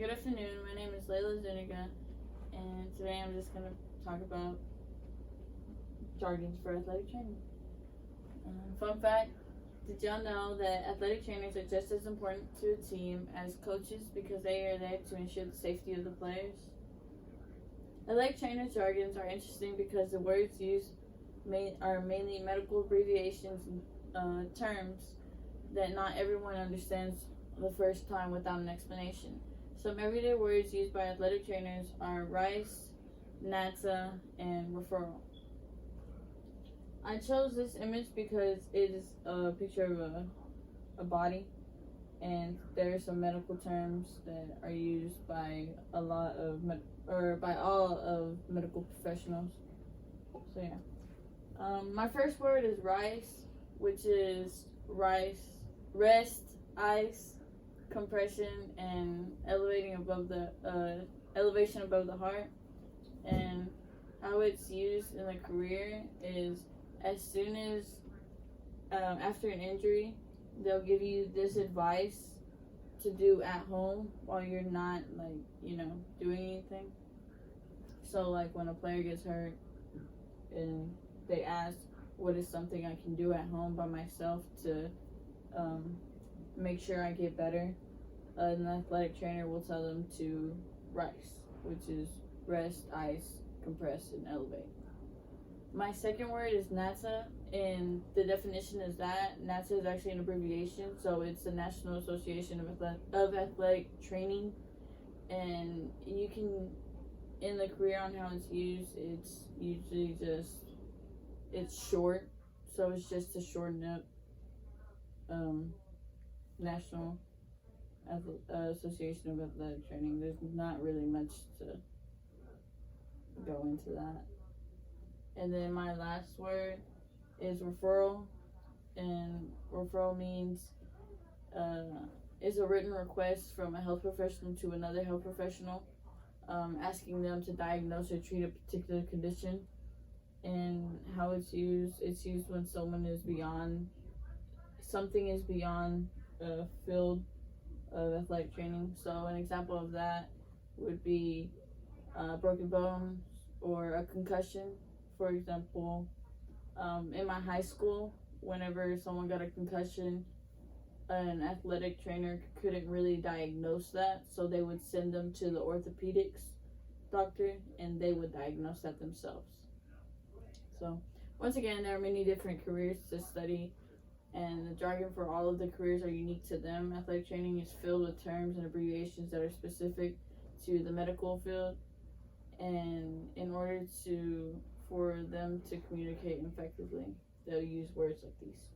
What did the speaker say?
Good afternoon, my name is Laila Zuniga, and today I'm just going to talk about jargons for athletic training. Fun fact, did y'all know that athletic trainers are just as important to a team as coaches because they are there to ensure the safety of the players? Athletic trainers' jargons are interesting because the words used are mainly medical abbreviations and terms that not everyone understands the first time without an explanation. Some everyday words used by athletic trainers are rice, nata, and referral. I chose this image because it is a picture of a body, and there are some medical terms that are used by all of medical professionals. So yeah, my first word is rice, which is rest, ice, compression, and elevation above the heart. And how it's used in a career is as soon as after an injury, they'll give you this advice to do at home while you're not doing anything. So like when a player gets hurt and they ask, what is something I can do at home by myself to make sure I get better, an athletic trainer will tell them to rice, which is rest, ice, compress, and elevate. My second word is nata, and the definition is that nata is actually an abbreviation, so it's the National Association of Athletic Training, and you can, in the career on how it's used, it's usually it's short, so it's just to shorten up National Association of Athletic Training. There's not really much to go into that. And then my last word is referral, and referral means is a written request from a health professional to another health professional, asking them to diagnose or treat a particular condition. And how it's used when something is beyond a field of athletic training. So an example of that would be broken bones or a concussion. For example, in my high school, whenever someone got a concussion, an athletic trainer couldn't really diagnose that, so they would send them to the orthopedics doctor and they would diagnose that themselves. So once again, there are many different careers to study, and the jargon for all of the careers are unique to them. Athletic training is filled with terms and abbreviations that are specific to the medical field, and in order for them to communicate effectively, they'll use words like these.